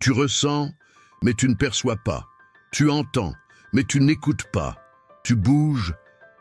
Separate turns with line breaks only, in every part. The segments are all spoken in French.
Tu ressens, mais tu ne perçois pas. Tu entends, mais tu n'écoutes pas. Tu bouges,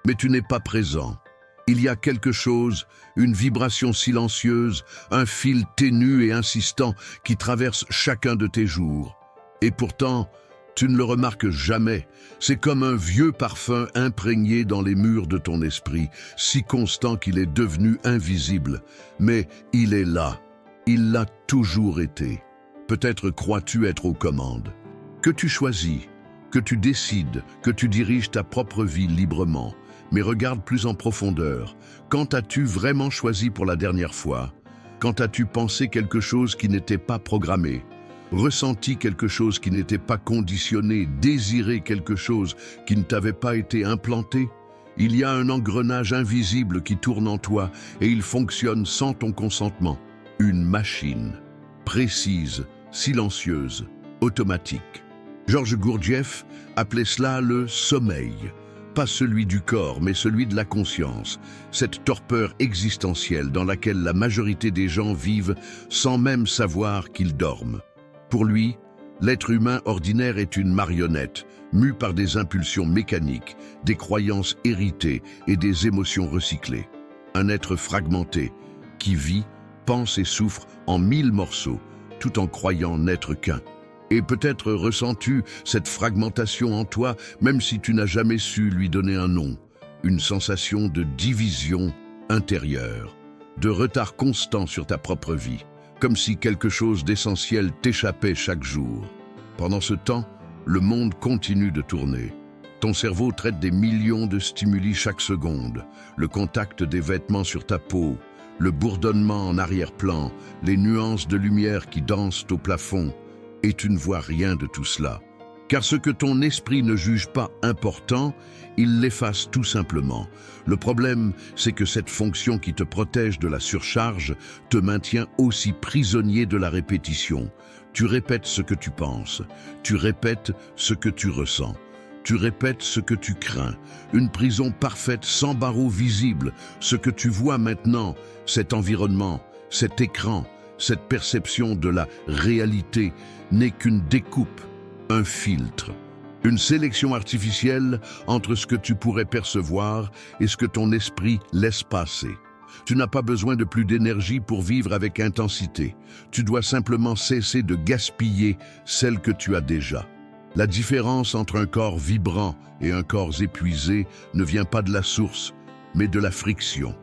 mais tu n'es pas présent. Il y a quelque chose, une vibration silencieuse, un fil ténu et insistant qui traverse chacun de tes jours. Et pourtant, tu ne le remarques jamais. C'est comme un vieux parfum imprégné dans les murs de ton esprit, si constant qu'il est devenu invisible. Mais il est là. Il l'a toujours été. Peut-être crois-tu être aux commandes. Que tu choisis, que tu décides, que tu diriges ta propre vie librement. Mais regarde plus en profondeur. Quand as-tu vraiment choisi pour la dernière fois? Quand as-tu pensé quelque chose qui n'était pas programmé? Ressenti quelque chose qui n'était pas conditionné? Désiré quelque chose qui ne t'avait pas été implanté? Il y a un engrenage invisible qui tourne en toi et il fonctionne sans ton consentement. Une machine, précise, silencieuse, automatique. Georges Gurdjieff appelait cela le sommeil. Pas celui du corps, mais celui de la conscience. Cette torpeur existentielle dans laquelle la majorité des gens vivent sans même savoir qu'ils dorment. Pour lui, l'être humain ordinaire est une marionnette, mue par des impulsions mécaniques, des croyances héritées et des émotions recyclées. Un être fragmenté, qui vit, pense et souffre en 1000 morceaux, tout en croyant n'être qu'un. Et peut-être ressens-tu cette fragmentation en toi, même si tu n'as jamais su lui donner un nom. Une sensation de division intérieure, de retard constant sur ta propre vie, comme si quelque chose d'essentiel t'échappait chaque jour. Pendant ce temps, le monde continue de tourner. Ton cerveau traite des millions de stimuli chaque seconde. Le contact des vêtements sur ta peau, le bourdonnement en arrière-plan, les nuances de lumière qui dansent au plafond. Et tu ne vois rien de tout cela. Car ce que ton esprit ne juge pas important, il l'efface tout simplement. Le problème, c'est que cette fonction qui te protège de la surcharge te maintient aussi prisonnier de la répétition. Tu répètes ce que tu penses, tu répètes ce que tu ressens, tu répètes ce que tu crains. Une prison parfaite sans barreaux visibles, ce que tu vois maintenant, cet environnement, cet écran, cette perception de la réalité n'est qu'une découpe, un filtre, une sélection artificielle entre ce que tu pourrais percevoir et ce que ton esprit laisse passer. Tu n'as pas besoin de plus d'énergie pour vivre avec intensité. Tu dois simplement cesser de gaspiller celle que tu as déjà. La différence entre un corps vibrant et un corps épuisé ne vient pas de la source, mais de la friction.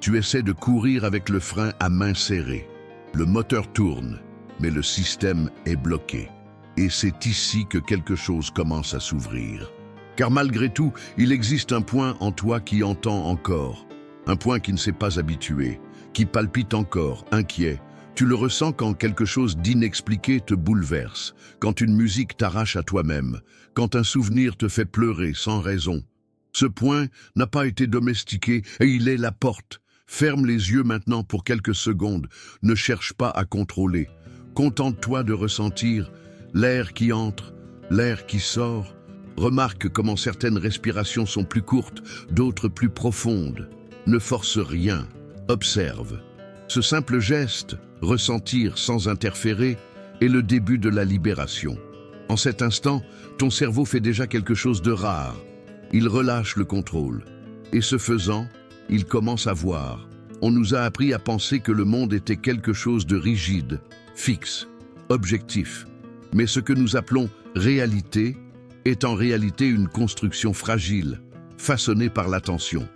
Tu essaies de courir avec le frein à main serrée. Le moteur tourne, mais le système est bloqué. Et c'est ici que quelque chose commence à s'ouvrir. Car malgré tout, il existe un point en toi qui entend encore. Un point qui ne s'est pas habitué, qui palpite encore, inquiet. Tu le ressens quand quelque chose d'inexpliqué te bouleverse, quand une musique t'arrache à toi-même, quand un souvenir te fait pleurer sans raison. Ce point n'a pas été domestiqué et il est la porte. Ferme les yeux maintenant pour quelques secondes. Ne cherche pas à contrôler. Contente-toi de ressentir l'air qui entre, l'air qui sort. Remarque comment certaines respirations sont plus courtes, d'autres plus profondes. Ne force rien. Observe. Ce simple geste, ressentir sans interférer, est le début de la libération. En cet instant, ton cerveau fait déjà quelque chose de rare. Il relâche le contrôle. Et ce faisant, il commence à voir. On nous a appris à penser que le monde était quelque chose de rigide, fixe, objectif. Mais ce que nous appelons réalité est en réalité une construction fragile, façonnée par l'attention.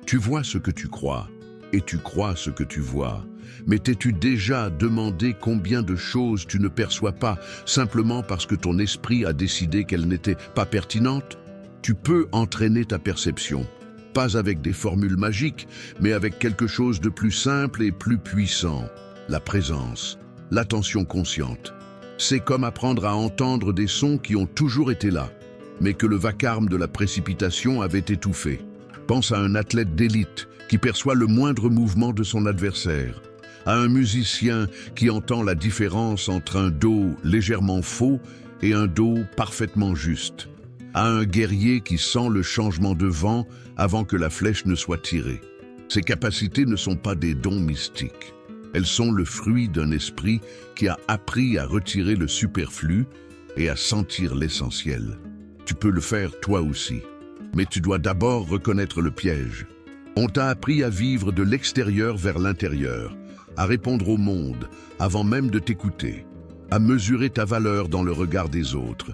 Tu vois ce que tu crois, et tu crois ce que tu vois. Mais t'es-tu déjà demandé combien de choses tu ne perçois pas simplement parce que ton esprit a décidé qu'elles n'étaient pas pertinentes? Tu peux entraîner ta perception. Pas avec des formules magiques, mais avec quelque chose de plus simple et plus puissant. La présence, l'attention consciente. C'est comme apprendre à entendre des sons qui ont toujours été là, mais que le vacarme de la précipitation avait étouffé. Pense à un athlète d'élite qui perçoit le moindre mouvement de son adversaire, à un musicien qui entend la différence entre un do légèrement faux et un do parfaitement juste, à un guerrier qui sent le changement de vent avant que la flèche ne soit tirée. Ces capacités ne sont pas des dons mystiques. Elles sont le fruit d'un esprit qui a appris à retirer le superflu et à sentir l'essentiel. Tu peux le faire toi aussi, mais tu dois d'abord reconnaître le piège. On t'a appris à vivre de l'extérieur vers l'intérieur, à répondre au monde avant même de t'écouter, à mesurer ta valeur dans le regard des autres.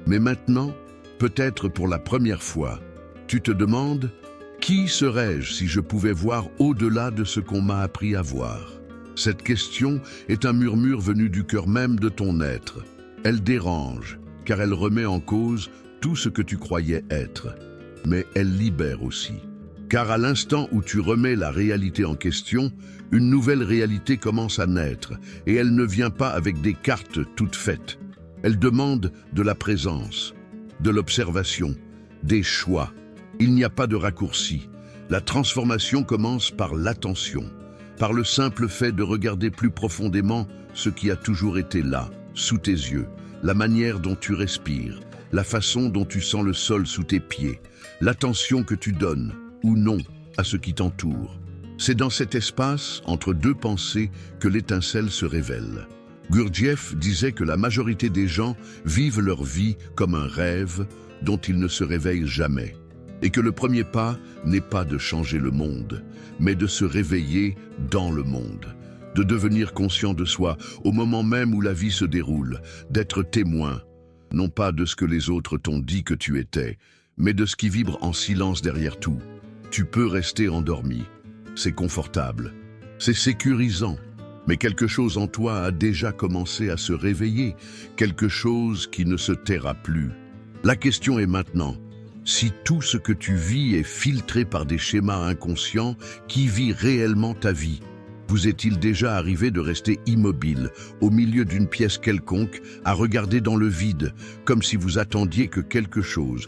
Mais maintenant, peut-être pour la première fois, tu te demandes « Qui serais-je si je pouvais voir au-delà de ce qu'on m'a appris à voir ?» Cette question est un murmure venu du cœur même de ton être. Elle dérange, car elle remet en cause tout ce que tu croyais être. Mais elle libère aussi. Car à l'instant où tu remets la réalité en question, une nouvelle réalité commence à naître, et elle ne vient pas avec des cartes toutes faites. Elle demande de la présence, de l'observation, des choix. Il n'y a pas de raccourci. La transformation commence par l'attention, par le simple fait de regarder plus profondément ce qui a toujours été là, sous tes yeux, la manière dont tu respires, la façon dont tu sens le sol sous tes pieds, l'attention que tu donnes, ou non, à ce qui t'entoure. C'est dans cet espace, entre deux pensées, que l'étincelle se révèle. Gurdjieff disait que la majorité des gens vivent leur vie comme un rêve dont ils ne se réveillent jamais, et que le premier pas n'est pas de changer le monde, mais de se réveiller dans le monde, de devenir conscient de soi au moment même où la vie se déroule, d'être témoin, non pas de ce que les autres t'ont dit que tu étais, mais de ce qui vibre en silence derrière tout. Tu peux rester endormi, c'est confortable, c'est sécurisant, mais quelque chose en toi a déjà commencé à se réveiller, quelque chose qui ne se taira plus. La question est maintenant, si tout ce que tu vis est filtré par des schémas inconscients, qui vit réellement ta vie? Vous est-il déjà arrivé de rester immobile, au milieu d'une pièce quelconque, à regarder dans le vide, comme si vous attendiez que quelque chose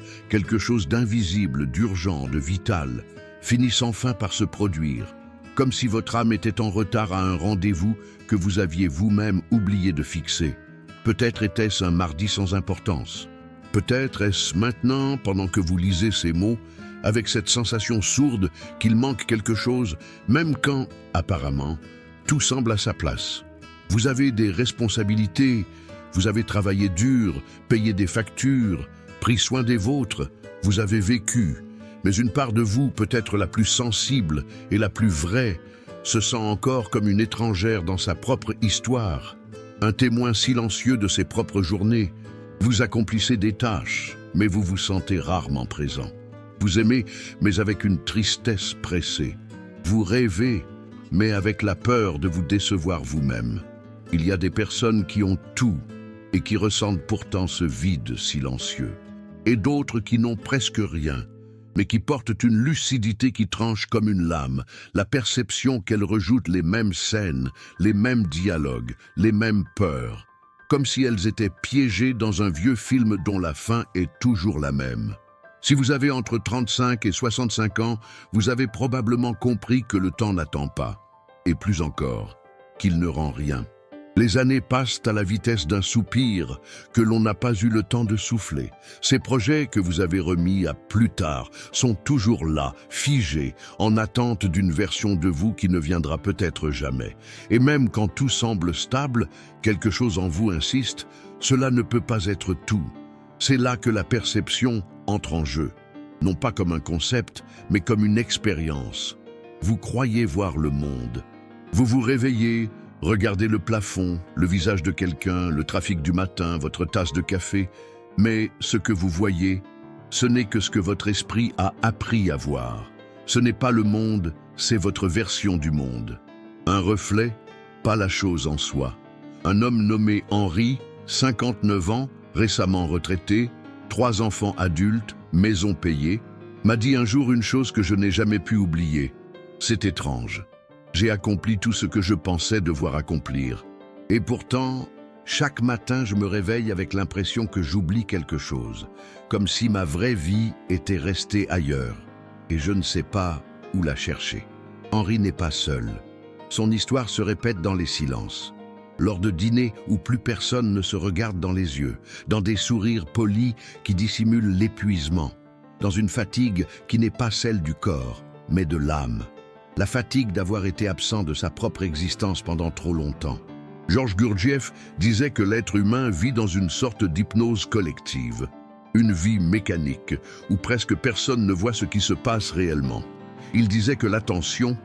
d'invisible, d'urgent, de vital, finisse enfin par se produire, comme si votre âme était en retard à un rendez-vous que vous aviez vous-même oublié de fixer? Peut-être était-ce un mardi sans importance. Peut-être est-ce maintenant, pendant que vous lisez ces mots, avec cette sensation sourde qu'il manque quelque chose, même quand, apparemment, tout semble à sa place. Vous avez des responsabilités, vous avez travaillé dur, payé des factures, pris soin des vôtres, vous avez vécu, mais une part de vous, peut-être la plus sensible et la plus vraie, se sent encore comme une étrangère dans sa propre histoire, un témoin silencieux de ses propres journées. Vous accomplissez des tâches, mais vous vous sentez rarement présent. Vous aimez, mais avec une tristesse pressée. Vous rêvez, mais avec la peur de vous décevoir vous-même. Il y a des personnes qui ont tout et qui ressentent pourtant ce vide silencieux. Et d'autres qui n'ont presque rien, mais qui portent une lucidité qui tranche comme une lame, la perception qu'elles rejouent les mêmes scènes, les mêmes dialogues, les mêmes peurs, comme si elles étaient piégées dans un vieux film dont la fin est toujours la même. Si vous avez entre 35 et 65 ans, vous avez probablement compris que le temps n'attend pas, et plus encore, qu'il ne rend rien. Les années passent à la vitesse d'un soupir que l'on n'a pas eu le temps de souffler. Ces projets que vous avez remis à plus tard sont toujours là, figés, en attente d'une version de vous qui ne viendra peut-être jamais. Et même quand tout semble stable, quelque chose en vous insiste, cela ne peut pas être tout. C'est là que la perception entre en jeu, non pas comme un concept, mais comme une expérience. Vous croyez voir le monde. Vous vous réveillez, regardez le plafond, le visage de quelqu'un, le trafic du matin, votre tasse de café, mais ce que vous voyez, ce n'est que ce que votre esprit a appris à voir. Ce n'est pas le monde, c'est votre version du monde. Un reflet, pas la chose en soi. Un homme nommé Henri, 59 ans, récemment retraité, 3 enfants adultes, maison payée, m'a dit un jour une chose que je n'ai jamais pu oublier. C'est étrange. J'ai accompli tout ce que je pensais devoir accomplir. Et pourtant, chaque matin, je me réveille avec l'impression que j'oublie quelque chose, comme si ma vraie vie était restée ailleurs, et je ne sais pas où la chercher. Henri n'est pas seul. Son histoire se répète dans les silences. Lors de dîners où plus personne ne se regarde dans les yeux, dans des sourires polis qui dissimulent l'épuisement, dans une fatigue qui n'est pas celle du corps, mais de l'âme. la fatigue d'avoir été absent de sa propre existence pendant trop longtemps. Georges Gurdjieff disait que l'être humain vit dans une sorte d'hypnose collective, une vie mécanique, où presque personne ne voit ce qui se passe réellement. Il disait que l'attention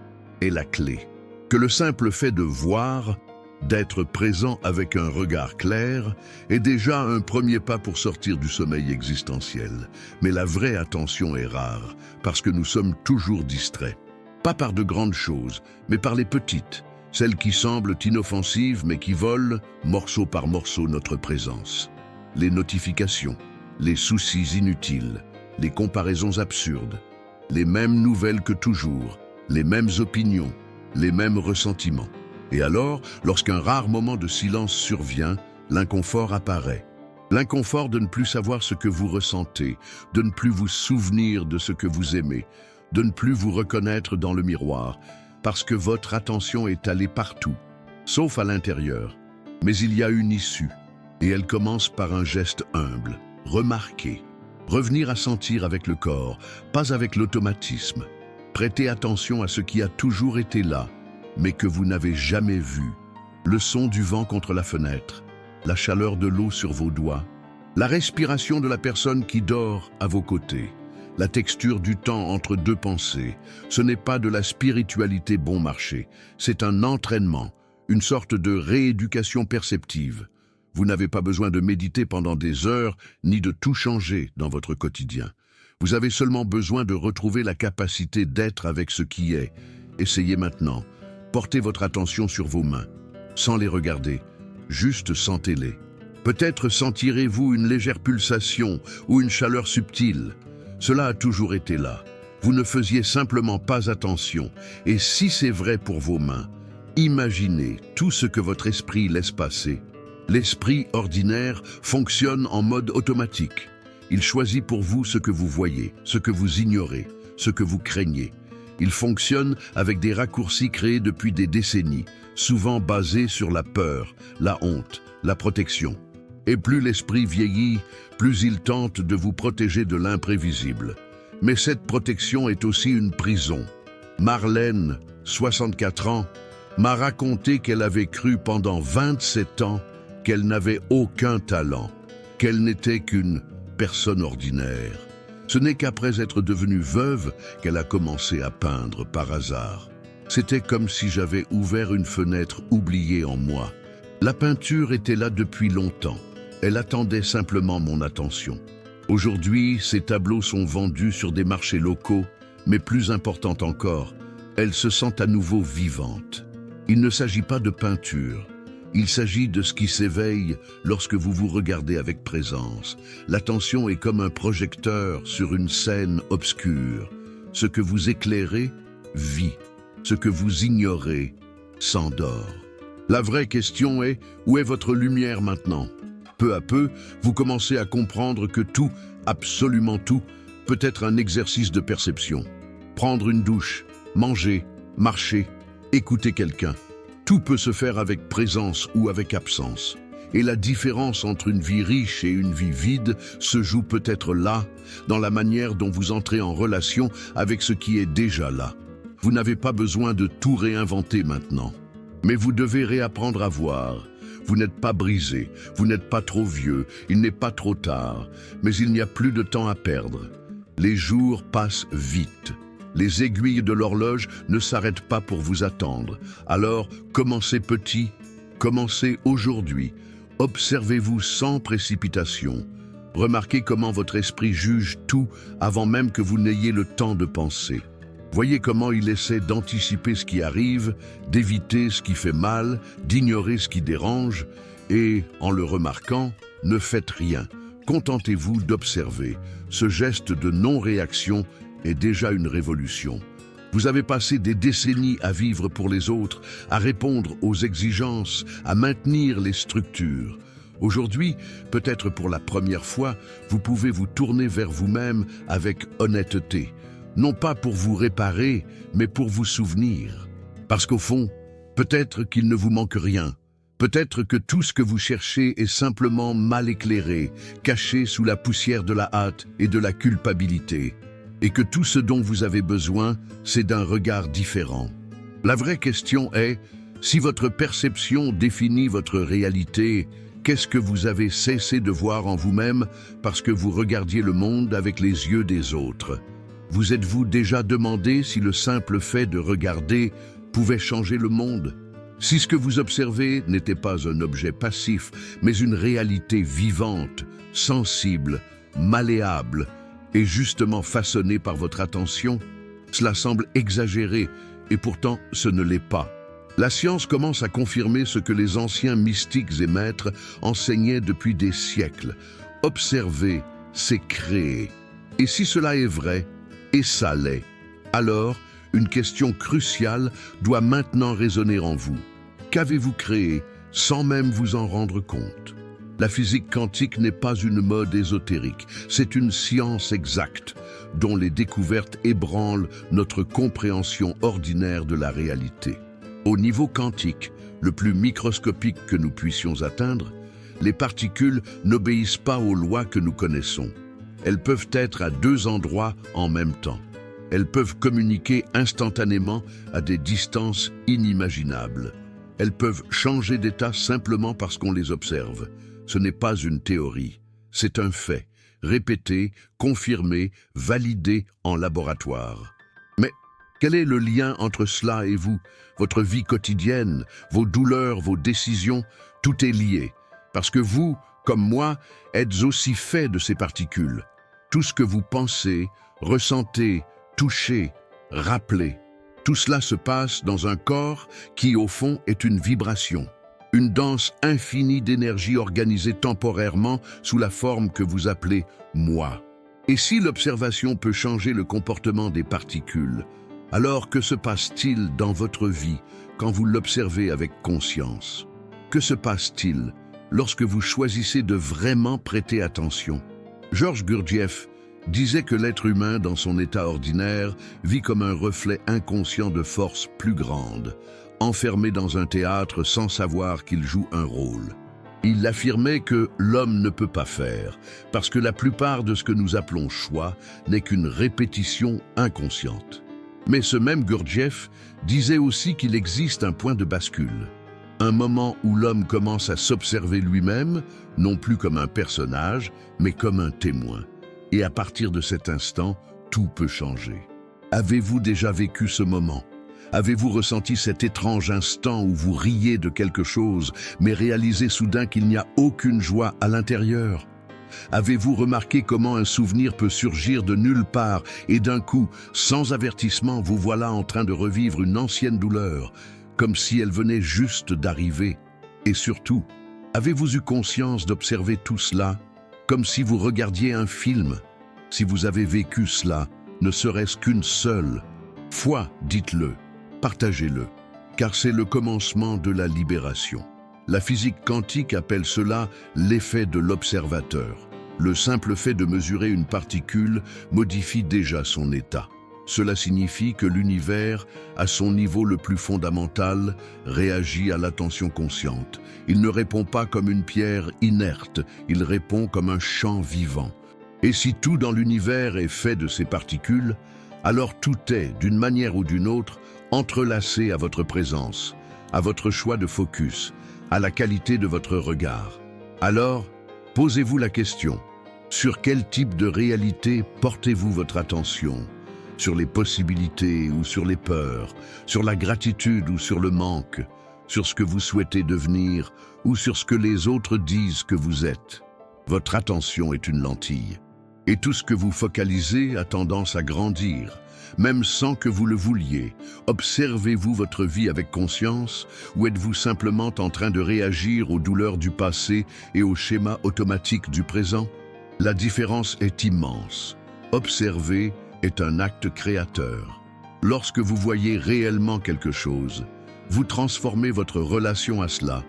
est la clé, que le simple fait de voir, d'être présent avec un regard clair, est déjà un premier pas pour sortir du sommeil existentiel. Mais la vraie attention est rare, parce que nous sommes toujours distraits. Pas par de grandes choses, mais par les petites, celles qui semblent inoffensives mais qui volent, morceau par morceau, notre présence. Les notifications, les soucis inutiles, les comparaisons absurdes, les mêmes nouvelles que toujours, les mêmes opinions, les mêmes ressentiments. Et alors, lorsqu'un rare moment de silence survient, l'inconfort apparaît. L'inconfort de ne plus savoir ce que vous ressentez, de ne plus vous souvenir de ce que vous aimez, de ne plus vous reconnaître dans le miroir, parce que votre attention est allée partout, sauf à l'intérieur. Mais il y a une issue, et elle commence par un geste humble, remarquer, revenir à sentir avec le corps, pas avec l'automatisme. Prêtez attention à ce qui a toujours été là, mais que vous n'avez jamais vu. Le son du vent contre la fenêtre, la chaleur de l'eau sur vos doigts, la respiration de la personne qui dort à vos côtés, la texture du temps entre deux pensées. Ce n'est pas de la spiritualité bon marché, c'est un entraînement, une sorte de rééducation perceptive. Vous n'avez pas besoin de méditer pendant des heures, ni de tout changer dans votre quotidien. Vous avez seulement besoin de retrouver la capacité d'être avec ce qui est. Essayez maintenant. Portez votre attention sur vos mains, sans les regarder, juste sentez-les. Peut-être sentirez-vous une légère pulsation ou une chaleur subtile. Cela a toujours été là. Vous ne faisiez simplement pas attention. Et si c'est vrai pour vos mains, imaginez tout ce que votre esprit laisse passer. L'esprit ordinaire fonctionne en mode automatique. Il choisit pour vous ce que vous voyez, ce que vous ignorez, ce que vous craignez. Il fonctionne avec des raccourcis créés depuis des décennies, souvent basés sur la peur, la honte, la protection. Et plus l'esprit vieillit, plus il tente de vous protéger de l'imprévisible. Mais cette protection est aussi une prison. Marlène, 64 ans, m'a raconté qu'elle avait cru pendant 27 ans qu'elle n'avait aucun talent, qu'elle n'était qu'une personne ordinaire. Ce n'est qu'après être devenue veuve qu'elle a commencé à peindre par hasard. C'était comme si j'avais ouvert une fenêtre oubliée en moi. La peinture était là depuis longtemps. Elle attendait simplement mon attention. Aujourd'hui, ces tableaux sont vendus sur des marchés locaux, mais plus important encore, elle se sent à nouveau vivante. Il ne s'agit pas de peinture. Il s'agit de ce qui s'éveille lorsque vous vous regardez avec présence. L'attention est comme un projecteur sur une scène obscure. Ce que vous éclairez vit. Ce que vous ignorez s'endort. La vraie question est, où est votre lumière maintenant? Peu à peu, vous commencez à comprendre que tout, absolument tout, peut être un exercice de perception. Prendre une douche, manger, marcher, écouter quelqu'un. Tout peut se faire avec présence ou avec absence. Et la différence entre une vie riche et une vie vide se joue peut-être là, dans la manière dont vous entrez en relation avec ce qui est déjà là. Vous n'avez pas besoin de tout réinventer maintenant. Mais vous devez réapprendre à voir. Vous n'êtes pas brisé, vous n'êtes pas trop vieux, il n'est pas trop tard, mais il n'y a plus de temps à perdre. Les jours passent vite. Les aiguilles de l'horloge ne s'arrêtent pas pour vous attendre. Alors, commencez petit, commencez aujourd'hui. Observez-vous sans précipitation. Remarquez comment votre esprit juge tout avant même que vous n'ayez le temps de penser. Voyez comment il essaie d'anticiper ce qui arrive, d'éviter ce qui fait mal, d'ignorer ce qui dérange, et, en le remarquant, ne faites rien. Contentez-vous d'observer. Ce geste de non-réaction est déjà une révolution. Vous avez passé des décennies à vivre pour les autres, à répondre aux exigences, à maintenir les structures. Aujourd'hui, peut-être pour la première fois, vous pouvez vous tourner vers vous-même avec honnêteté. Non pas pour vous réparer, mais pour vous souvenir. Parce qu'au fond, peut-être qu'il ne vous manque rien. Peut-être que tout ce que vous cherchez est simplement mal éclairé, caché sous la poussière de la hâte et de la culpabilité. et que tout ce dont vous avez besoin, c'est d'un regard différent. La vraie question est, si votre perception définit votre réalité, qu'est-ce que vous avez cessé de voir en vous-même parce que vous regardiez le monde avec les yeux des autres? Vous êtes-vous déjà demandé si le simple fait de regarder pouvait changer le monde? Si ce que vous observez n'était pas un objet passif, mais une réalité vivante, sensible, malléable et justement façonnée par votre attention, cela semble exagéré et pourtant ce ne l'est pas. La science commence à confirmer ce que les anciens mystiques et maîtres enseignaient depuis des siècles. Observer, c'est créer. Et si cela est vrai, et ça l'est, alors une question cruciale doit maintenant résonner en vous. Qu'avez-vous créé sans même vous en rendre compte? La physique quantique n'est pas une mode ésotérique, c'est une science exacte, dont les découvertes ébranlent notre compréhension ordinaire de la réalité. Au niveau quantique, le plus microscopique que nous puissions atteindre, les particules n'obéissent pas aux lois que nous connaissons. Elles peuvent être à deux endroits en même temps. Elles peuvent communiquer instantanément à des distances inimaginables. Elles peuvent changer d'état simplement parce qu'on les observe. Ce n'est pas une théorie, c'est un fait, répété, confirmé, validé en laboratoire. Mais quel est le lien entre cela et vous? Votre vie quotidienne, vos douleurs, vos décisions, tout est lié. Parce que vous, comme moi, êtes aussi fait de ces particules. Tout ce que vous pensez, ressentez, touchez, rappelez, tout cela se passe dans un corps qui, au fond, est une vibration. Une danse infinie d'énergie organisée temporairement sous la forme que vous appelez « moi ». Et si l'observation peut changer le comportement des particules, alors que se passe-t-il dans votre vie quand vous l'observez avec conscience? Que se passe-t-il lorsque vous choisissez de vraiment prêter attention? Georges Gurdjieff disait que l'être humain, dans son état ordinaire, vit comme un reflet inconscient de force plus grande, enfermé dans un théâtre sans savoir qu'il joue un rôle. Il affirmait que l'homme ne peut pas faire, parce que la plupart de ce que nous appelons choix n'est qu'une répétition inconsciente. Mais ce même Gurdjieff disait aussi qu'il existe un point de bascule, un moment où l'homme commence à s'observer lui-même, non plus comme un personnage, mais comme un témoin. Et à partir de cet instant, tout peut changer. Avez-vous déjà vécu ce moment? Avez-vous ressenti cet étrange instant où vous riez de quelque chose, mais réalisez soudain qu'il n'y a aucune joie à l'intérieur? Avez-vous remarqué comment un souvenir peut surgir de nulle part et d'un coup, sans avertissement, vous voilà en train de revivre une ancienne douleur, comme si elle venait juste d'arriver? Et surtout, avez-vous eu conscience d'observer tout cela, comme si vous regardiez un film? Si vous avez vécu cela, ne serait-ce qu'une seule fois, dites-le. Partagez-le, car c'est le commencement de la libération. La physique quantique appelle cela l'effet de l'observateur. Le simple fait de mesurer une particule modifie déjà son état. Cela signifie que l'univers, à son niveau le plus fondamental, réagit à l'attention consciente. Il ne répond pas comme une pierre inerte, il répond comme un champ vivant. Et si tout dans l'univers est fait de ces particules, alors tout est, d'une manière ou d'une autre, entrelacé à votre présence, à votre choix de focus, à la qualité de votre regard. Alors, posez-vous la question, sur quel type de réalité portez-vous votre attention? Sur les possibilités ou sur les peurs, sur la gratitude ou sur le manque, sur ce que vous souhaitez devenir ou sur ce que les autres disent que vous êtes? Votre attention est une lentille, et tout ce que vous focalisez a tendance à grandir, même sans que vous le vouliez. Observez-vous votre vie avec conscience ou êtes-vous simplement en train de réagir aux douleurs du passé et aux schémas automatiques du présent? La différence est immense. Observer est un acte créateur. Lorsque vous voyez réellement quelque chose, vous transformez votre relation à cela,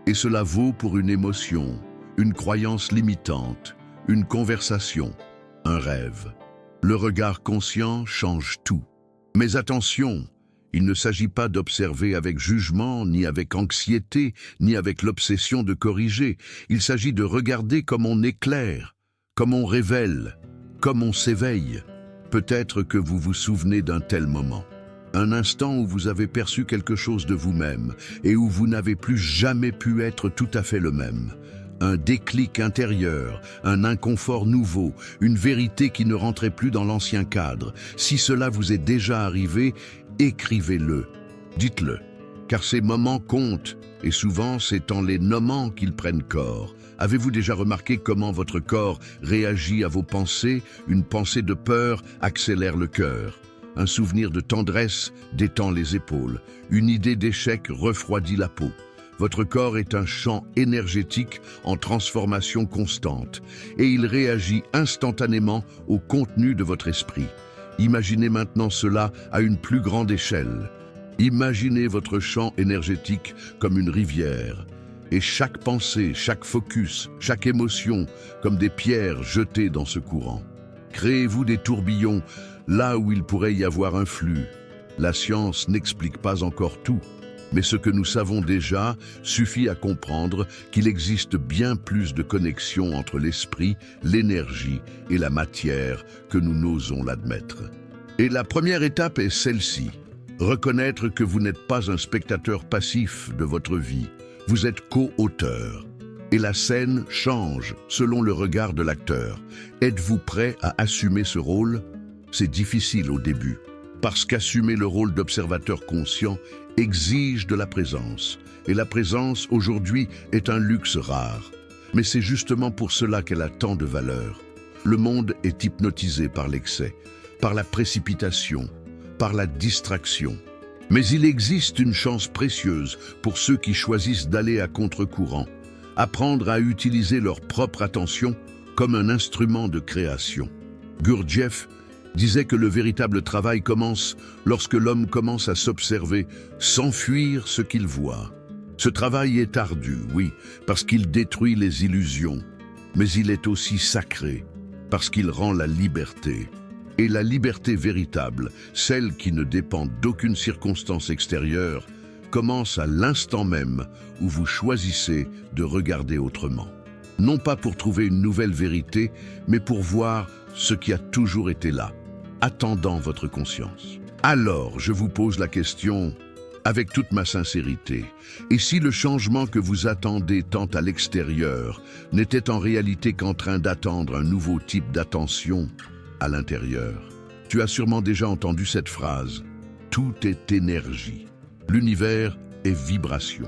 et cela vaut pour une émotion, une croyance limitante, une conversation, un rêve. Le regard conscient change tout. Mais attention, il ne s'agit pas d'observer avec jugement, ni avec anxiété, ni avec l'obsession de corriger. Il s'agit de regarder comme on éclaire, comme on révèle, comme on s'éveille. Peut-être que vous vous souvenez d'un tel moment. Un instant où vous avez perçu quelque chose de vous-même et où vous n'avez plus jamais pu être tout à fait le même. Un déclic intérieur, un inconfort nouveau, une vérité qui ne rentrait plus dans l'ancien cadre. Si cela vous est déjà arrivé, écrivez-le, dites-le, car ces moments comptent, et souvent c'est en les nommant qu'ils prennent corps. Avez-vous déjà remarqué comment votre corps réagit à vos pensées? Une pensée de peur accélère le cœur. Un souvenir de tendresse détend les épaules. Une idée d'échec refroidit la peau. Votre corps est un champ énergétique en transformation constante et il réagit instantanément au contenu de votre esprit. Imaginez maintenant cela à une plus grande échelle. Imaginez votre champ énergétique comme une rivière et chaque pensée, chaque focus, chaque émotion comme des pierres jetées dans ce courant. Créez-vous des tourbillons là où il pourrait y avoir un flux. La science n'explique pas encore tout. Mais ce que nous savons déjà suffit à comprendre qu'il existe bien plus de connexions entre l'esprit, l'énergie et la matière que nous n'osons l'admettre. Et la première étape est celle-ci. Reconnaître que vous n'êtes pas un spectateur passif de votre vie. Vous êtes co-auteur. Et la scène change selon le regard de l'acteur. Êtes-vous prêt à assumer ce rôle? C'est difficile au début, parce qu'assumer le rôle d'observateur conscient exige de la présence. Et la présence, aujourd'hui, est un luxe rare. Mais c'est justement pour cela qu'elle a tant de valeur. Le monde est hypnotisé par l'excès, par la précipitation, par la distraction. Mais il existe une chance précieuse pour ceux qui choisissent d'aller à contre-courant, apprendre à utiliser leur propre attention comme un instrument de création. Gurdjieff disait que le véritable travail commence lorsque l'homme commence à s'observer sans fuir ce qu'il voit. Ce travail est ardu, oui, parce qu'il détruit les illusions, mais il est aussi sacré, parce qu'il rend la liberté. Et la liberté véritable, celle qui ne dépend d'aucune circonstance extérieure, commence à l'instant même où vous choisissez de regarder autrement. Non pas pour trouver une nouvelle vérité, mais pour voir ce qui a toujours été là, attendant votre conscience. Alors, je vous pose la question, avec toute ma sincérité, et si le changement que vous attendez tant à l'extérieur n'était en réalité qu'en train d'attendre un nouveau type d'attention à l'intérieur? Tu as sûrement déjà entendu cette phrase, « Tout est énergie. L'univers est vibration.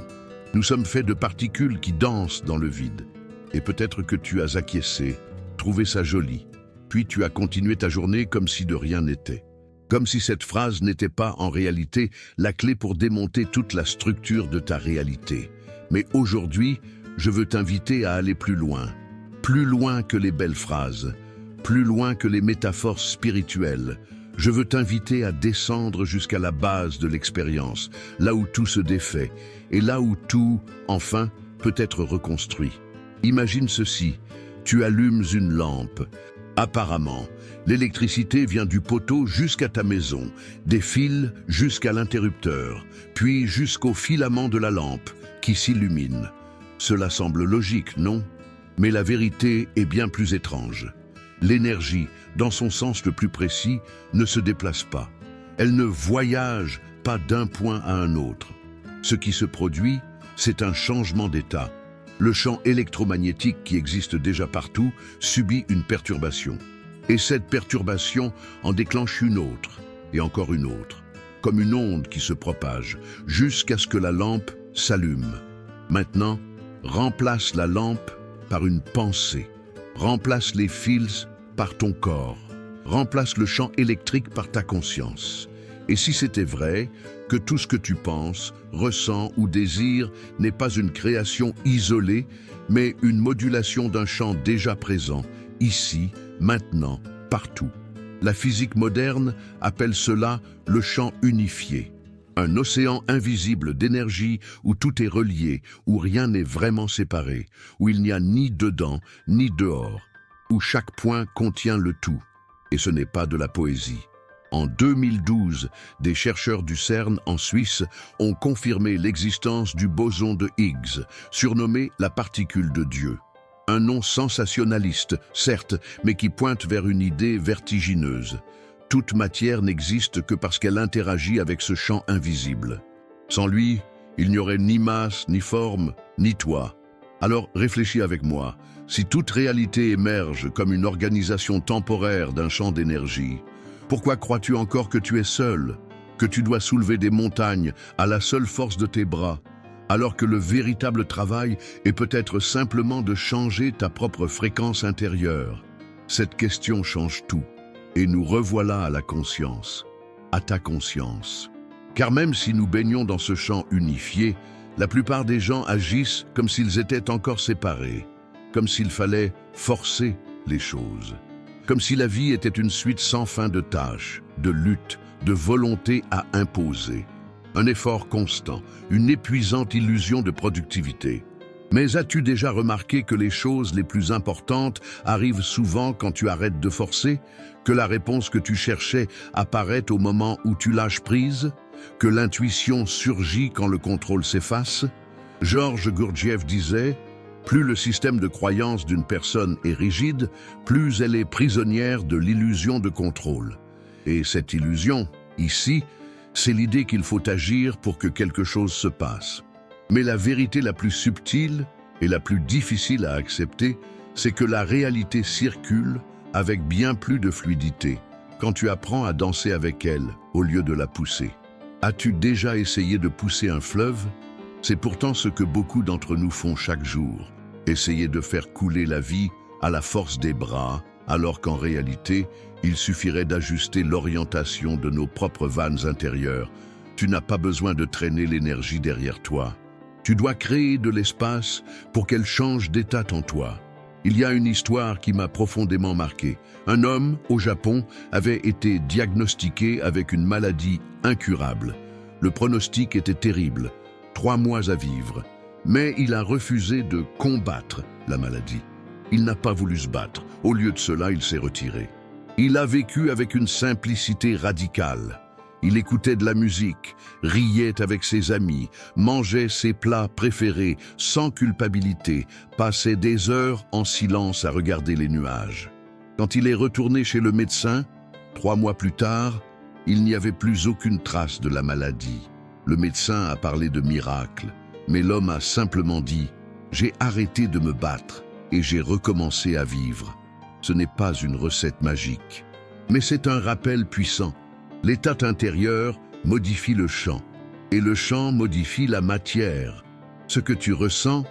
Nous sommes faits de particules qui dansent dans le vide. » Et peut-être que tu as acquiescé, trouvé ça joli, puis tu as continué ta journée comme si de rien n'était. Comme si cette phrase n'était pas en réalité la clé pour démonter toute la structure de ta réalité. Mais aujourd'hui, je veux t'inviter à aller plus loin que les belles phrases, plus loin que les métaphores spirituelles. Je veux t'inviter à descendre jusqu'à la base de l'expérience, là où tout se défait, et là où tout, enfin, peut être reconstruit. Imagine ceci, tu allumes une lampe. Apparemment, l'électricité vient du poteau jusqu'à ta maison, des fils jusqu'à l'interrupteur, puis jusqu'au filament de la lampe qui s'illumine. Cela semble logique, non? Mais la vérité est bien plus étrange. L'énergie, dans son sens le plus précis, ne se déplace pas. Elle ne voyage pas d'un point à un autre. Ce qui se produit, c'est un changement d'état. Le champ électromagnétique qui existe déjà partout subit une perturbation. Et cette perturbation en déclenche une autre, et encore une autre, comme une onde qui se propage, jusqu'à ce que la lampe s'allume. Maintenant, remplace la lampe par une pensée. Remplace les fils par ton corps. Remplace le champ électrique par ta conscience. Et si c'était vrai, que tout ce que tu penses, ressens ou désires n'est pas une création isolée, mais une modulation d'un champ déjà présent, ici, maintenant, partout. La physique moderne appelle cela le champ unifié. Un océan invisible d'énergie où tout est relié, où rien n'est vraiment séparé, où il n'y a ni dedans ni dehors, où chaque point contient le tout. Et ce n'est pas de la poésie. En 2012, des chercheurs du CERN en Suisse ont confirmé l'existence du boson de Higgs, surnommé la particule de Dieu. Un nom sensationnaliste, certes, mais qui pointe vers une idée vertigineuse. Toute matière n'existe que parce qu'elle interagit avec ce champ invisible. Sans lui, il n'y aurait ni masse, ni forme, ni toi. Alors réfléchis avec moi. Si toute réalité émerge comme une organisation temporaire d'un champ d'énergie, pourquoi crois-tu encore que tu es seul, que tu dois soulever des montagnes à la seule force de tes bras, alors que le véritable travail est peut-être simplement de changer ta propre fréquence intérieure? Cette question change tout, et nous revoilà à la conscience, à ta conscience. Car même si nous baignons dans ce champ unifié, la plupart des gens agissent comme s'ils étaient encore séparés, comme s'il fallait forcer les choses, comme si la vie était une suite sans fin de tâches, de luttes, de volonté à imposer. Un effort constant, une épuisante illusion de productivité. Mais as-tu déjà remarqué que les choses les plus importantes arrivent souvent quand tu arrêtes de forcer, que la réponse que tu cherchais apparaît au moment où tu lâches prise, que l'intuition surgit quand le contrôle s'efface? Georges Gurdjieff disait « Plus le système de croyance d'une personne est rigide, plus elle est prisonnière de l'illusion de contrôle. » Et cette illusion, ici, c'est l'idée qu'il faut agir pour que quelque chose se passe. Mais la vérité la plus subtile et la plus difficile à accepter, c'est que la réalité circule avec bien plus de fluidité quand tu apprends à danser avec elle au lieu de la pousser. As-tu déjà essayé de pousser un fleuve? C'est pourtant ce que beaucoup d'entre nous font chaque jour. Essayer de faire couler la vie à la force des bras, alors qu'en réalité, il suffirait d'ajuster l'orientation de nos propres vannes intérieures. Tu n'as pas besoin de traîner l'énergie derrière toi. Tu dois créer de l'espace pour qu'elle change d'état en toi. Il y a une histoire qui m'a profondément marqué. Un homme, au Japon, avait été diagnostiqué avec une maladie incurable. Le pronostic était terrible, 3 mois à vivre. Mais il a refusé de combattre la maladie. Il n'a pas voulu se battre. Au lieu de cela, il s'est retiré. Il a vécu avec une simplicité radicale. Il écoutait de la musique, riait avec ses amis, mangeait ses plats préférés sans culpabilité, passait des heures en silence à regarder les nuages. Quand il est retourné chez le médecin, 3 mois plus tard, il n'y avait plus aucune trace de la maladie. Le médecin a parlé de miracle, mais l'homme a simplement dit « J'ai arrêté de me battre et j'ai recommencé à vivre ». Ce n'est pas une recette magique, mais c'est un rappel puissant. L'état intérieur modifie le champ, et le champ modifie la matière. Ce que tu ressens,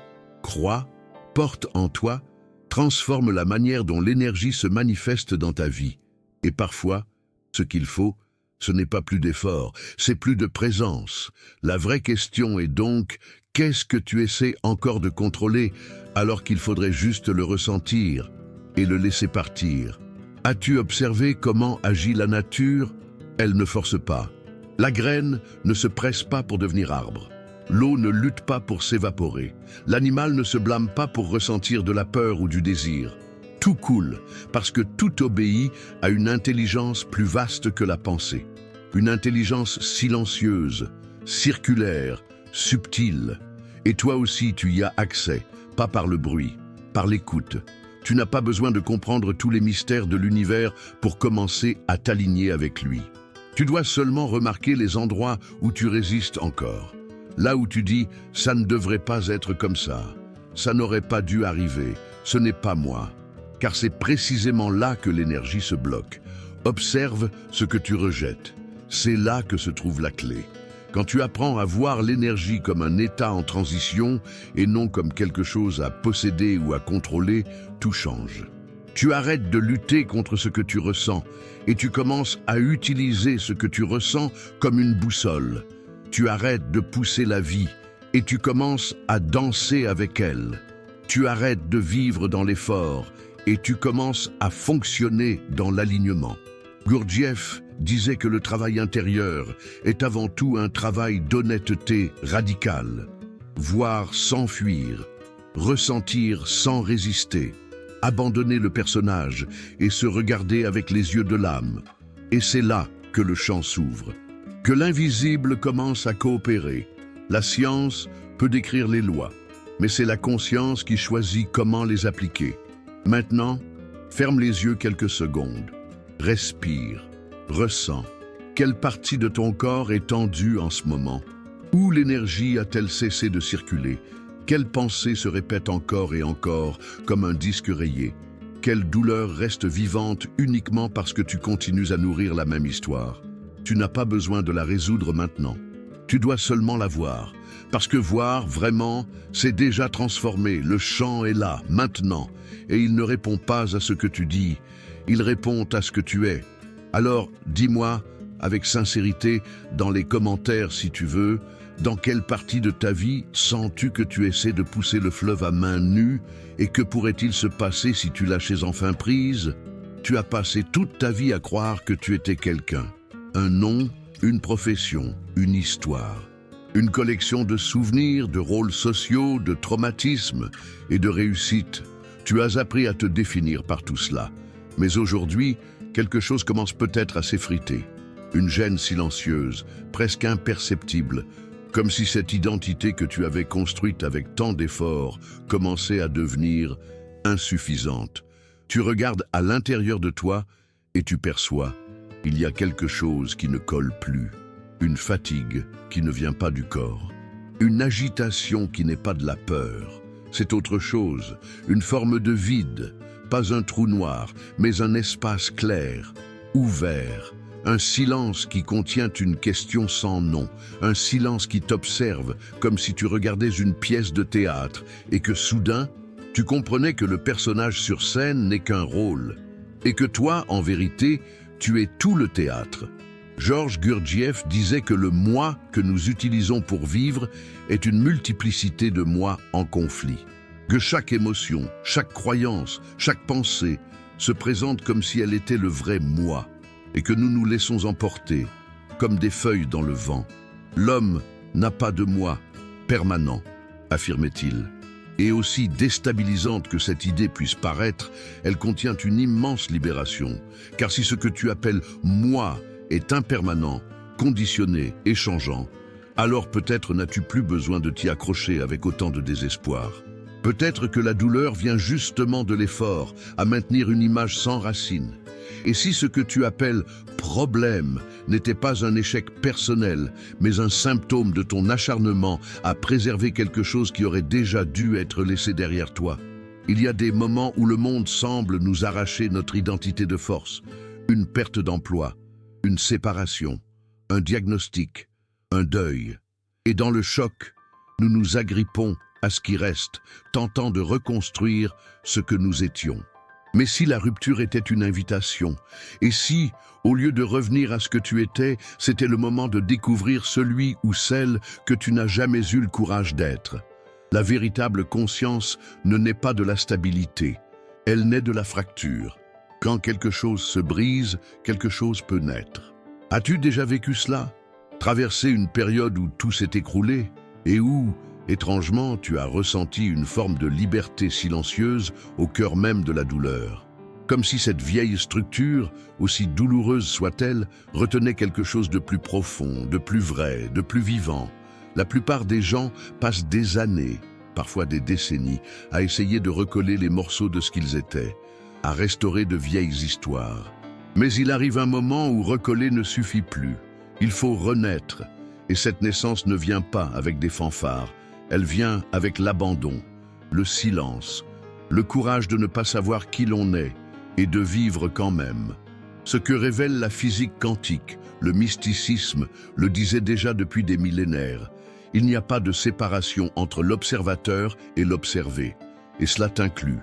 crois, porte en toi, transforme la manière dont l'énergie se manifeste dans ta vie. Et parfois, ce qu'il faut, ce n'est pas plus d'effort, c'est plus de présence. La vraie question est donc, qu'est-ce que tu essaies encore de contrôler alors qu'il faudrait juste le ressentir et le laisser partir? As-tu observé comment agit la nature? Elle ne force pas. La graine ne se presse pas pour devenir arbre. L'eau ne lutte pas pour s'évaporer. L'animal ne se blâme pas pour ressentir de la peur ou du désir. Tout coule parce que tout obéit à une intelligence plus vaste que la pensée. Une intelligence silencieuse, circulaire, subtile. Et toi aussi tu y as accès, pas par le bruit, par l'écoute. Tu n'as pas besoin de comprendre tous les mystères de l'univers pour commencer à t'aligner avec lui. Tu dois seulement remarquer les endroits où tu résistes encore. Là où tu dis « ça ne devrait pas être comme ça, ça n'aurait pas dû arriver, ce n'est pas moi ». Car c'est précisément là que l'énergie se bloque. Observe ce que tu rejettes. C'est là que se trouve la clé. Quand tu apprends à voir l'énergie comme un état en transition et non comme quelque chose à posséder ou à contrôler, tout change. Tu arrêtes de lutter contre ce que tu ressens et tu commences à utiliser ce que tu ressens comme une boussole. Tu arrêtes de pousser la vie et tu commences à danser avec elle. Tu arrêtes de vivre dans l'effort et tu commences à fonctionner dans l'alignement. Gurdjieff disait que le travail intérieur est avant tout un travail d'honnêteté radicale. Voir sans fuir, ressentir sans résister, abandonner le personnage et se regarder avec les yeux de l'âme. Et c'est là que le champ s'ouvre, que l'invisible commence à coopérer. La science peut décrire les lois, mais c'est la conscience qui choisit comment les appliquer. Maintenant, ferme les yeux quelques secondes, respire Ressens. Quelle partie de ton corps est tendue en ce moment? Où l'énergie a-t-elle cessé de circuler? Quelle pensée se répète encore et encore comme un disque rayé? Quelle douleur reste vivante uniquement parce que tu continues à nourrir la même histoire? Tu n'as pas besoin de la résoudre maintenant. Tu dois seulement la voir. Parce que voir, vraiment, c'est déjà transformé. Le chant est là, maintenant. Et il ne répond pas à ce que tu dis. Il répond à ce que tu es. Alors, dis-moi, avec sincérité, dans les commentaires si tu veux, dans quelle partie de ta vie sens-tu que tu essaies de pousser le fleuve à main nue et que pourrait-il se passer si tu lâchais enfin prise? Tu as passé toute ta vie à croire que tu étais quelqu'un. Un nom, une profession, une histoire. Une collection de souvenirs, de rôles sociaux, de traumatismes et de réussites. Tu as appris à te définir par tout cela. Mais aujourd'hui, quelque chose commence peut-être à s'effriter. Une gêne silencieuse, presque imperceptible, comme si cette identité que tu avais construite avec tant d'efforts commençait à devenir insuffisante. Tu regardes à l'intérieur de toi et tu perçois, il y a quelque chose qui ne colle plus. Une fatigue qui ne vient pas du corps. Une agitation qui n'est pas de la peur. C'est autre chose, une forme de vide, pas un trou noir, mais un espace clair, ouvert. Un silence qui contient une question sans nom, un silence qui t'observe comme si tu regardais une pièce de théâtre et que soudain, tu comprenais que le personnage sur scène n'est qu'un rôle et que toi, en vérité, tu es tout le théâtre. Georges Gurdjieff disait que le « moi » que nous utilisons pour vivre est une multiplicité de « moi » en conflit. Que chaque émotion, chaque croyance, chaque pensée se présente comme si elle était le vrai « moi » et que nous nous laissons emporter, comme des feuilles dans le vent. L'homme n'a pas de moi permanent, affirmait-il. Et aussi déstabilisante que cette idée puisse paraître, elle contient une immense libération. Car si ce que tu appelles « moi » est impermanent, conditionné et changeant, alors peut-être n'as-tu plus besoin de t'y accrocher avec autant de désespoir. Peut-être que la douleur vient justement de l'effort à maintenir une image sans racines. Et si ce que tu appelles problème n'était pas un échec personnel, mais un symptôme de ton acharnement à préserver quelque chose qui aurait déjà dû être laissé derrière toi. Il y a des moments où le monde semble nous arracher notre identité de force, une perte d'emploi, une séparation, un diagnostic, un deuil. Et dans le choc, nous nous agrippons à ce qui reste, tentant de reconstruire ce que nous étions. Mais si la rupture était une invitation, et si, au lieu de revenir à ce que tu étais, c'était le moment de découvrir celui ou celle que tu n'as jamais eu le courage d'être. La véritable conscience ne naît pas de la stabilité, elle naît de la fracture. Quand quelque chose se brise, quelque chose peut naître. As-tu déjà vécu cela? Traversé une période où tout s'est écroulé et où, étrangement, tu as ressenti une forme de liberté silencieuse au cœur même de la douleur. Comme si cette vieille structure, aussi douloureuse soit-elle, retenait quelque chose de plus profond, de plus vrai, de plus vivant. La plupart des gens passent des années, parfois des décennies, à essayer de recoller les morceaux de ce qu'ils étaient, à restaurer de vieilles histoires. Mais il arrive un moment où recoller ne suffit plus. Il faut renaître. Et cette naissance ne vient pas avec des fanfares. Elle vient avec l'abandon, le silence, le courage de ne pas savoir qui l'on est et de vivre quand même. Ce que révèle la physique quantique, le mysticisme, le disait déjà depuis des millénaires. Il n'y a pas de séparation entre l'observateur et l'observé. Et cela t'inclut.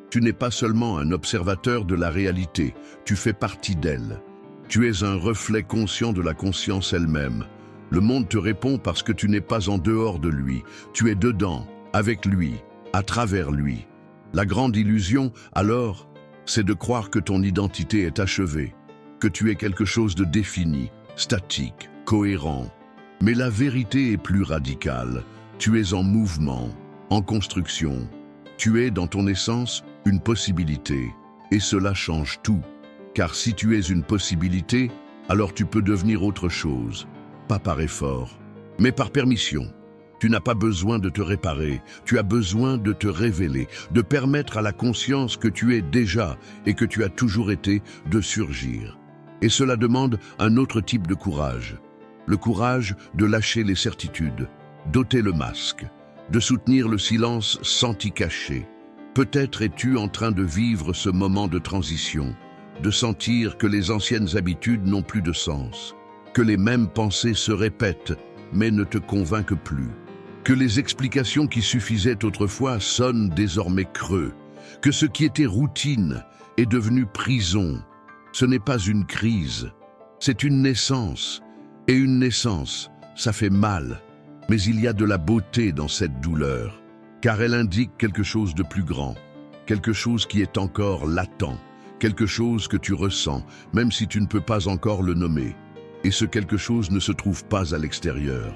Tu n'es pas seulement un observateur de la réalité, tu fais partie d'elle. Tu es un reflet conscient de la conscience elle-même. Le monde te répond parce que tu n'es pas en dehors de lui. Tu es dedans, avec lui, à travers lui. La grande illusion, alors, c'est de croire que ton identité est achevée, que tu es quelque chose de défini, statique, cohérent. Mais la vérité est plus radicale. Tu es en mouvement, en construction. Tu es, dans ton essence, une possibilité. Et cela change tout. Car si tu es une possibilité, alors tu peux devenir autre chose. Pas par effort, mais par permission. Tu n'as pas besoin de te réparer, tu as besoin de te révéler, de permettre à la conscience que tu es déjà et que tu as toujours été de surgir. Et cela demande un autre type de courage. Le courage de lâcher les certitudes, d'ôter le masque, de soutenir le silence sans t'y cacher. Peut-être es-tu en train de vivre ce moment de transition, de sentir que les anciennes habitudes n'ont plus de sens, que les mêmes pensées se répètent mais ne te convainquent plus, que les explications qui suffisaient autrefois sonnent désormais creux, que ce qui était routine est devenu prison. Ce n'est pas une crise, c'est une naissance. Et une naissance, ça fait mal, mais il y a de la beauté dans cette douleur, car elle indique quelque chose de plus grand, quelque chose qui est encore latent, quelque chose que tu ressens, même si tu ne peux pas encore le nommer. Et ce quelque chose ne se trouve pas à l'extérieur.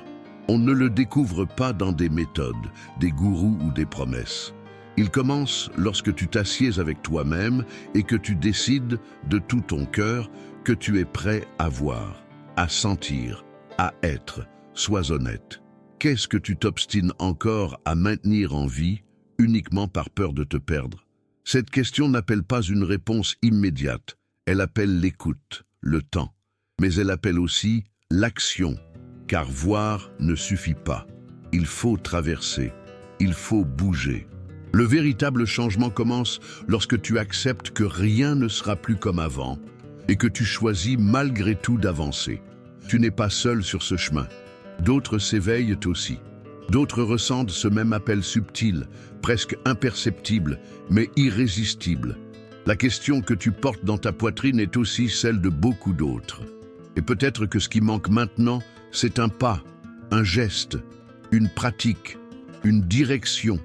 On ne le découvre pas dans des méthodes, des gourous ou des promesses. Il commence lorsque tu t'assieds avec toi-même et que tu décides de tout ton cœur que tu es prêt à voir, à sentir, à être. Sois honnête. Qu'est-ce que tu t'obstines encore à maintenir en vie uniquement par peur de te perdre? Cette question n'appelle pas une réponse immédiate. Elle appelle l'écoute, le temps. Mais elle appelle aussi l'action, car voir ne suffit pas. Il faut traverser, il faut bouger. Le véritable changement commence lorsque tu acceptes que rien ne sera plus comme avant et que tu choisis malgré tout d'avancer. Tu n'es pas seul sur ce chemin. D'autres s'éveillent aussi. D'autres ressentent ce même appel subtil, presque imperceptible, mais irrésistible. La question que tu portes dans ta poitrine est aussi celle de beaucoup d'autres. Et peut-être que ce qui manque maintenant, c'est un pas, un geste, une pratique, une direction,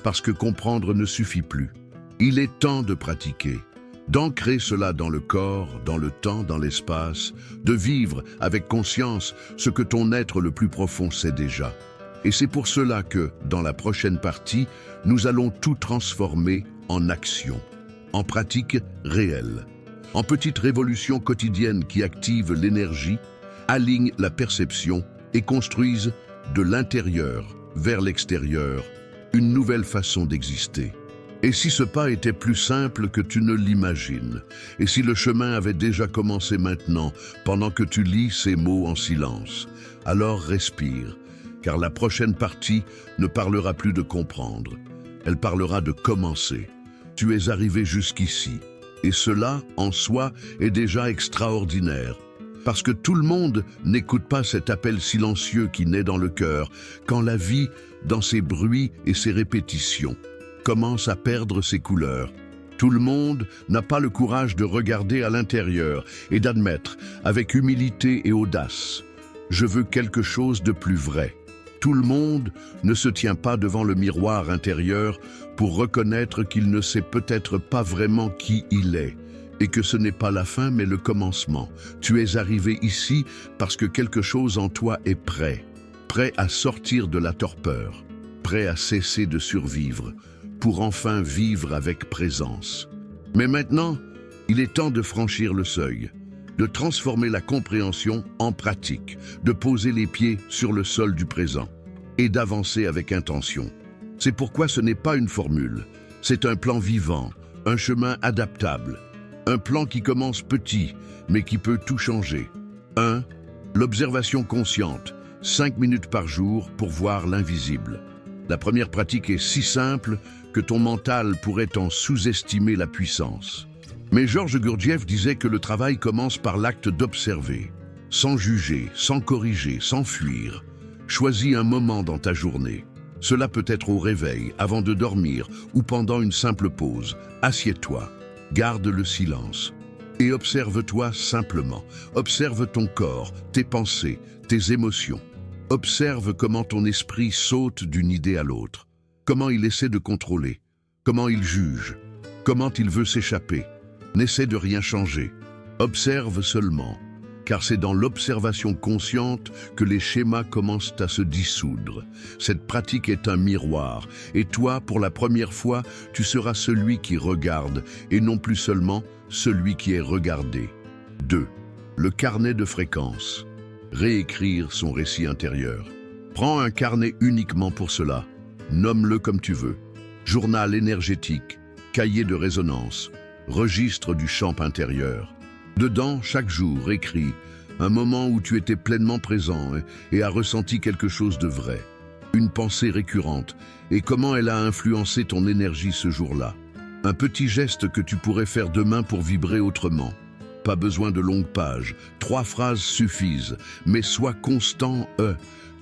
parce que comprendre ne suffit plus. Il est temps de pratiquer, d'ancrer cela dans le corps, dans le temps, dans l'espace, de vivre avec conscience ce que ton être le plus profond sait déjà. Et c'est pour cela que, dans la prochaine partie, nous allons tout transformer en action, en pratique réelle, en petites révolutions quotidiennes qui activent l'énergie, alignent la perception et construisent de l'intérieur vers l'extérieur une nouvelle façon d'exister. Et si ce pas était plus simple que tu ne l'imagines, et si le chemin avait déjà commencé maintenant, pendant que tu lis ces mots en silence, alors respire, car la prochaine partie ne parlera plus de comprendre, elle parlera de commencer. Tu es arrivé jusqu'ici, et cela, en soi, est déjà extraordinaire. Parce que tout le monde n'écoute pas cet appel silencieux qui naît dans le cœur, quand la vie, dans ses bruits et ses répétitions, commence à perdre ses couleurs. Tout le monde n'a pas le courage de regarder à l'intérieur et d'admettre, avec humilité et audace, « Je veux quelque chose de plus vrai ». Tout le monde ne se tient pas devant le miroir intérieur pour reconnaître qu'il ne sait peut-être pas vraiment qui il est, et que ce n'est pas la fin mais le commencement. Tu es arrivé ici parce que quelque chose en toi est prêt, prêt à sortir de la torpeur, prêt à cesser de survivre, pour enfin vivre avec présence. Mais maintenant, il est temps de franchir le seuil, de transformer la compréhension en pratique, de poser les pieds sur le sol du présent et d'avancer avec intention. C'est pourquoi ce n'est pas une formule, c'est un plan vivant, un chemin adaptable, un plan qui commence petit, mais qui peut tout changer. 1. L'observation consciente, 5 minutes par jour pour voir l'invisible. La première pratique est si simple que ton mental pourrait en sous-estimer la puissance. Mais Georges Gurdjieff disait que le travail commence par l'acte d'observer, sans juger, sans corriger, sans fuir. Choisis un moment dans ta journée. Cela peut être au réveil, avant de dormir ou pendant une simple pause. Assieds-toi. Garde le silence et observe-toi simplement. Observe ton corps, tes pensées, tes émotions. Observe comment ton esprit saute d'une idée à l'autre, comment il essaie de contrôler, comment il juge, comment il veut s'échapper. N'essaie de rien changer. Observe seulement, car c'est dans l'observation consciente que les schémas commencent à se dissoudre. Cette pratique est un miroir, et toi, pour la première fois, tu seras celui qui regarde, et non plus seulement celui qui est regardé. 2. Le carnet de fréquences. Réécrire son récit intérieur. Prends un carnet uniquement pour cela. Nomme-le comme tu veux. Journal énergétique, cahier de résonance, registre du champ intérieur. Dedans, chaque jour, écrit un moment où tu étais pleinement présent et as ressenti quelque chose de vrai. Une pensée récurrente et comment elle a influencé ton énergie ce jour-là. Un petit geste que tu pourrais faire demain pour vibrer autrement. Pas besoin de longues pages, 3 phrases suffisent, mais sois constant.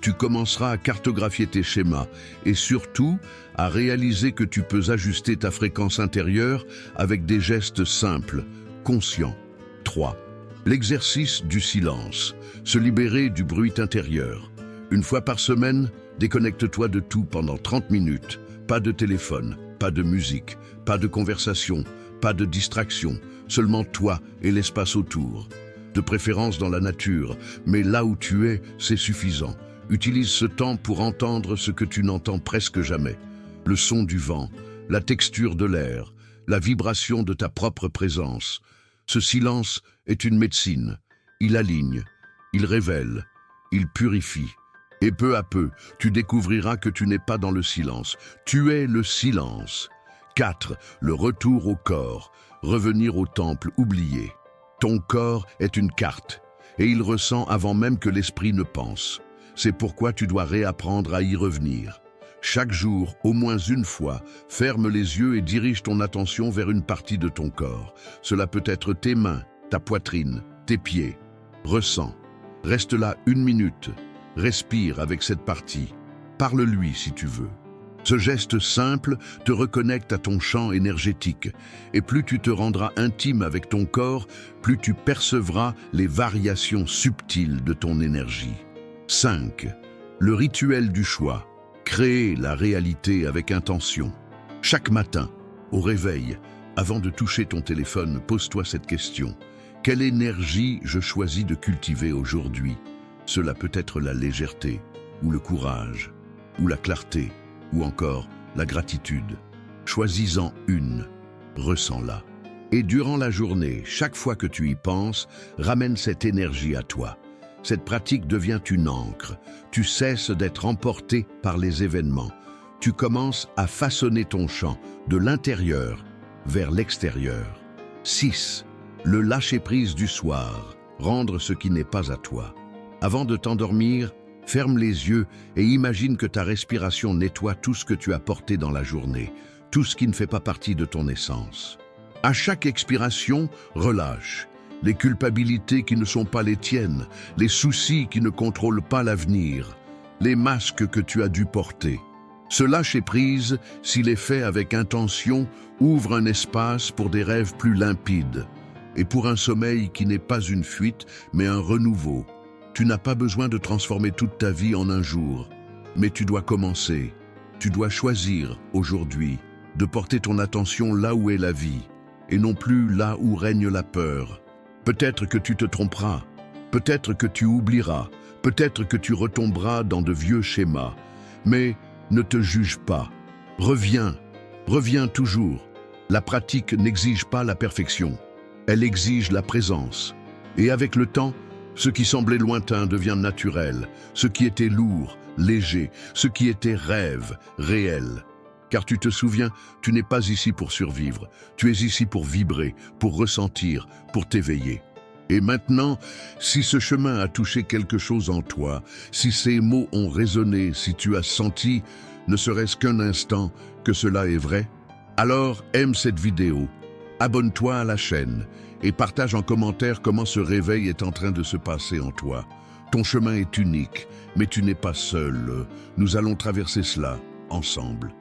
Tu commenceras à cartographier tes schémas et surtout à réaliser que tu peux ajuster ta fréquence intérieure avec des gestes simples, conscients. 3. L'exercice du silence, se libérer du bruit intérieur. Une fois par semaine, déconnecte-toi de tout pendant 30 minutes. Pas de téléphone, pas de musique, pas de conversation, pas de distraction, seulement toi et l'espace autour. De préférence dans la nature, mais là où tu es, c'est suffisant. Utilise ce temps pour entendre ce que tu n'entends presque jamais. Le son du vent, la texture de l'air, la vibration de ta propre présence. Ce silence est une médecine. Il aligne, il révèle, il purifie. Et peu à peu, tu découvriras que tu n'es pas dans le silence. Tu es le silence. 4. Le retour au corps. Revenir au temple oublié. Ton corps est une carte, et il ressent avant même que l'esprit ne pense. C'est pourquoi tu dois réapprendre à y revenir. Chaque jour, au moins une fois, ferme les yeux et dirige ton attention vers une partie de ton corps. Cela peut être tes mains, ta poitrine, tes pieds. Ressens. Reste là 1 minute. Respire avec cette partie. Parle-lui si tu veux. Ce geste simple te reconnecte à ton champ énergétique. Et plus tu te rendras intime avec ton corps, plus tu percevras les variations subtiles de ton énergie. 5. Le rituel du choix. Créer la réalité avec intention. Chaque matin, au réveil, avant de toucher ton téléphone, pose-toi cette question. Quelle énergie je choisis de cultiver aujourd'hui ? Cela peut être la légèreté, ou le courage, ou la clarté, ou encore la gratitude. Choisis-en une, ressens-la. Et durant la journée, chaque fois que tu y penses, ramène cette énergie à toi. Cette pratique devient une encre. Tu cesses d'être emporté par les événements. Tu commences à façonner ton champ de l'intérieur vers l'extérieur. 6. Le lâcher-prise du soir. Rendre ce qui n'est pas à toi. Avant de t'endormir, ferme les yeux et imagine que ta respiration nettoie tout ce que tu as porté dans la journée, tout ce qui ne fait pas partie de ton essence. À chaque expiration, relâche. Les culpabilités qui ne sont pas les tiennes, les soucis qui ne contrôlent pas l'avenir, les masques que tu as dû porter. Ce lâcher-prise, s'il est fait avec intention, ouvre un espace pour des rêves plus limpides et pour un sommeil qui n'est pas une fuite, mais un renouveau. Tu n'as pas besoin de transformer toute ta vie en un jour, mais tu dois commencer. Tu dois choisir, aujourd'hui, de porter ton attention là où est la vie, et non plus là où règne la peur. Peut-être que tu te tromperas, peut-être que tu oublieras, peut-être que tu retomberas dans de vieux schémas, mais ne te juge pas. Reviens toujours. La pratique n'exige pas la perfection, elle exige la présence. Et avec le temps, ce qui semblait lointain devient naturel, ce qui était lourd, léger, ce qui était rêve, réel. Car tu te souviens, tu n'es pas ici pour survivre, tu es ici pour vibrer, pour ressentir, pour t'éveiller. Et maintenant, si ce chemin a touché quelque chose en toi, si ces mots ont résonné, si tu as senti, ne serait-ce qu'un instant, que cela est vrai, alors aime cette vidéo, abonne-toi à la chaîne et partage en commentaire comment ce réveil est en train de se passer en toi. Ton chemin est unique, mais tu n'es pas seul. Nous allons traverser cela ensemble.